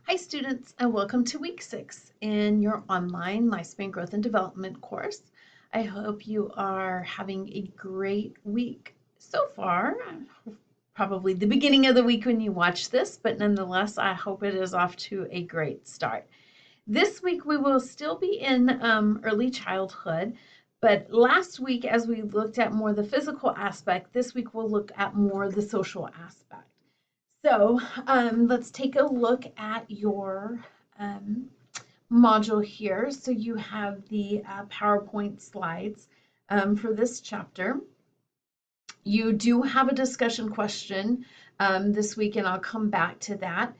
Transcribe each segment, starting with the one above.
Hi students, and welcome to week 6 in your online lifespan growth and development course. I hope you are having a great week so far. Probably the beginning of the week when you watch this, but nonetheless, I hope it is off to a great start. This week we will still be in early childhood, but last week as we looked at more the physical aspect, this week we'll look at more the social aspect. So let's take a look at your module here. So you have the PowerPoint slides for this chapter. You do have a discussion question this week, and I'll come back to that.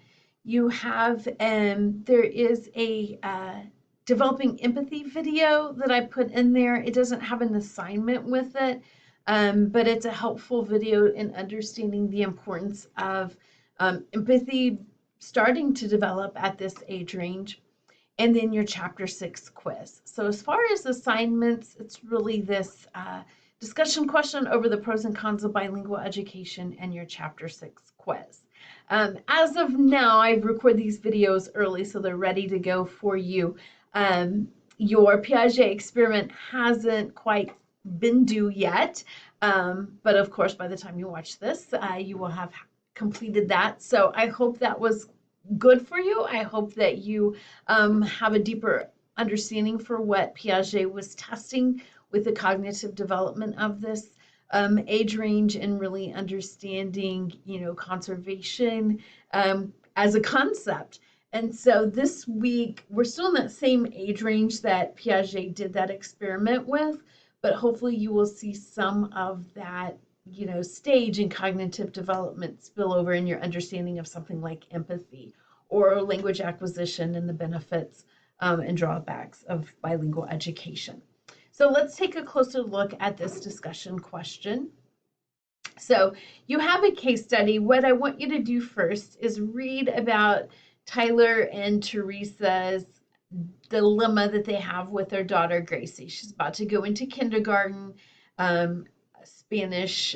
You have, there is a developing empathy video that I put in there. It doesn't have an assignment with it, but it's a helpful video in understanding the importance of empathy starting to develop at this age range, and then your chapter 6 quiz. So as far as assignments, it's really this discussion question over the pros and cons of bilingual education and your chapter 6 quiz. As of now, I record these videos early, so they're ready to go for you. Your Piaget experiment hasn't quite been due yet, but of course, by the time you watch this, you will have completed that. So I hope that was good for you. I hope that you have a deeper understanding for what Piaget was testing with the cognitive development of this age range, and really understanding, conservation as a concept. And so this week, we're still in that same age range that Piaget did that experiment with, but hopefully you will see some of that stage in cognitive development spill over in your understanding of something like empathy or language acquisition and the benefits and drawbacks of bilingual education. So let's take a closer look at this discussion question. So you have a case study. What I want you to do first is read about Tyler and Teresa's dilemma that they have with their daughter, Gracie. She's about to go into kindergarten. Spanish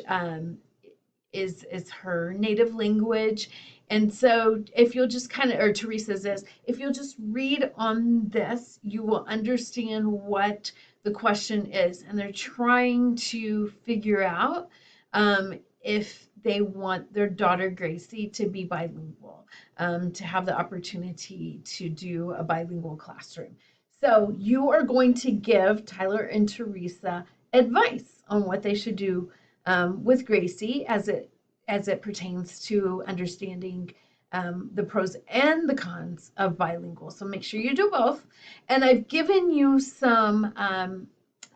is her native language. And so if you'll just or Teresa's is, if you'll just read on this, you will understand what the question is. And they're trying to figure out if they want their daughter, Gracie, to be bilingual, to have the opportunity to do a bilingual classroom. So you are going to give Tyler and Teresa advice on what they should do with Gracie as it pertains to understanding the pros and the cons of bilingual. So make sure you do both. And I've given you some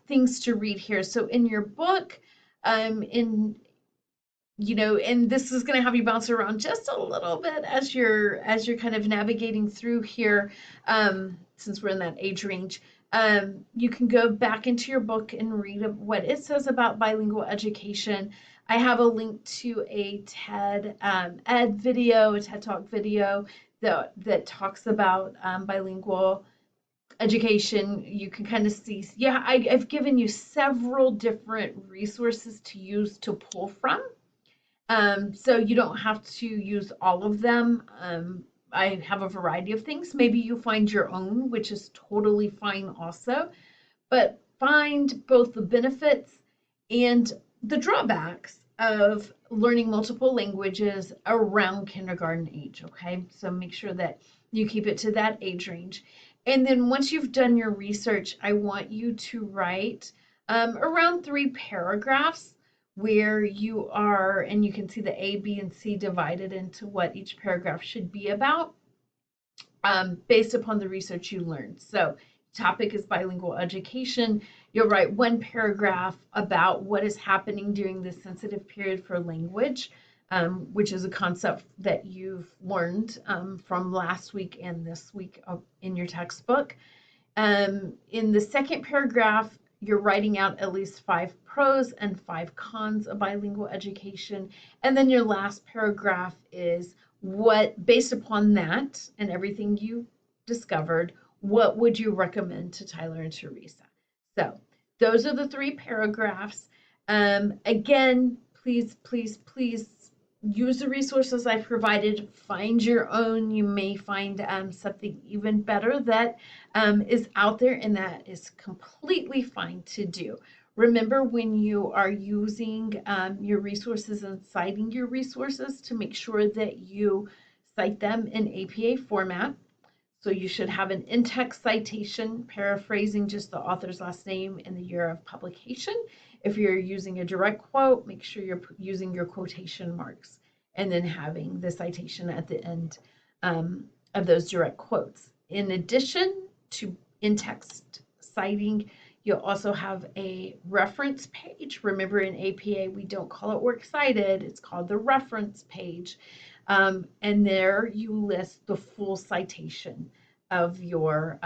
things to read here. So in your book, and this is going to have you bounce around just a little bit as you're kind of navigating through here, since we're in that age range. You can go back into your book and read what it says about bilingual education. I have a link to a TED Ed video, a TED Talk video that talks about bilingual education. You can kind of see, I've given you several different resources to use to pull from. So you don't have to use all of them. I have a variety of things. Maybe you find your own, which is totally fine also, but find both the benefits and the drawbacks of learning multiple languages around kindergarten age, okay? So make sure that you keep it to that age range. And then once you've done your research, I want you to write around 3 paragraphs where you are, and you can see the A, B, and C divided into what each paragraph should be about, based upon the research you learned. So topic is bilingual education. You'll write 1 paragraph about what is happening during this sensitive period for language, which is a concept that you've learned from last week and this week in your textbook. In the second paragraph, you're writing out at least 5 pros and 5 cons of bilingual education. And then your last paragraph is based upon that and everything you discovered, what would you recommend to Tyler and Teresa? So those are the 3 paragraphs. Again, please use the resources I provided, find your own. You may find something even better that is out there, and that is completely fine to do. Remember, when you are using your resources and citing your resources, to make sure that you cite them in APA format. So you should have an in-text citation paraphrasing just the author's last name and the year of publication. If you're using a direct quote, make sure you're using your quotation marks and then having the citation at the end of those direct quotes. In addition to in-text citing, you'll also have a reference page. Remember, in APA, we don't call it works cited, it's called the reference page. And there you list the full citation of your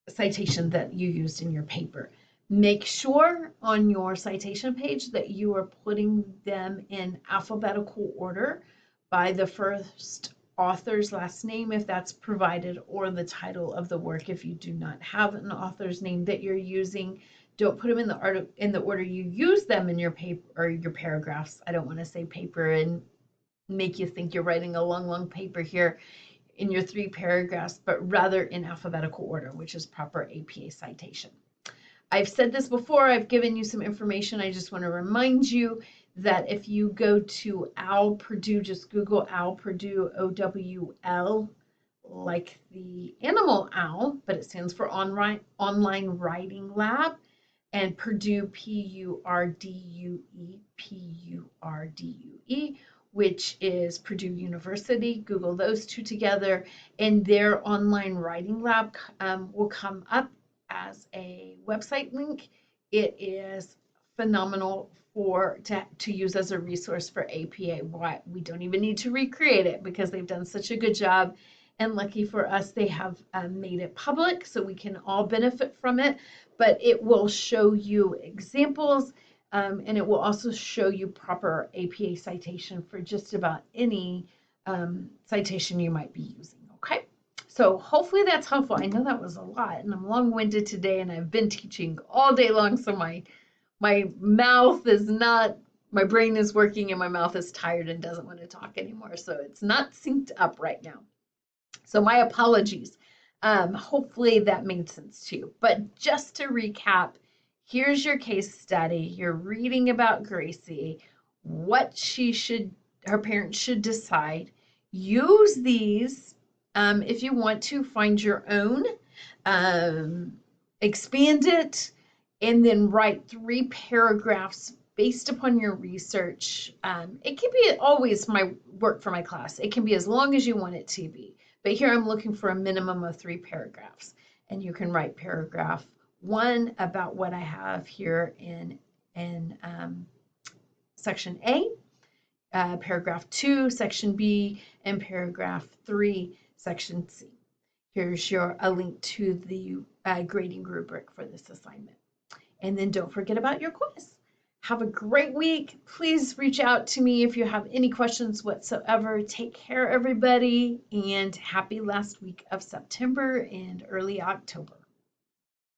citation that you used in your paper. Make sure on your citation page that you are putting them in alphabetical order by the first author's last name, if that's provided, or the title of the work if you do not have an author's name that you're using. Don't put them in the order you use them in your paper or your paragraphs. I don't want to say paper and make you think you're writing a long paper here in your 3 paragraphs, but rather in alphabetical order, which is proper APA citation. I've said this before, I've given you some information. I just want to remind you that if you go to OWL Purdue, just Google OWL Purdue, OWL, like the animal owl, but it stands for Online Writing Lab, and Purdue, Purdue, which is Purdue University. Google those two together, and their online writing lab will come up as a website link. It is phenomenal to use as a resource for APA. Why we don't even need to recreate it because they've done such a good job. And lucky for us, they have made it public so we can all benefit from it. But it will show you examples, and it will also show you proper APA citation for just about any citation you might be using. Okay, so hopefully that's helpful. I know that was a lot, and I'm long-winded today, and I've been teaching all day long, so my mouth is not, my brain is working, and my mouth is tired and doesn't want to talk anymore. So it's not synced up right now. So my apologies. Hopefully that made sense to you. But just to recap, here's your case study. You're reading about Gracie, what her parents should decide. Use these if you want to find your own, expand it, and then write 3 paragraphs based upon your research. It can be always my work for my class. It can be as long as you want it to be. But here I'm looking for a minimum of 3 paragraphs. And you can write paragraph 1 about what I have here in section A, paragraph 2, section B, and paragraph 3, section C. Here's a link to the grading rubric for this assignment. And then don't forget about your quiz. Have a great week. Please reach out to me if you have any questions whatsoever. Take care, everybody, and happy last week of September and early October.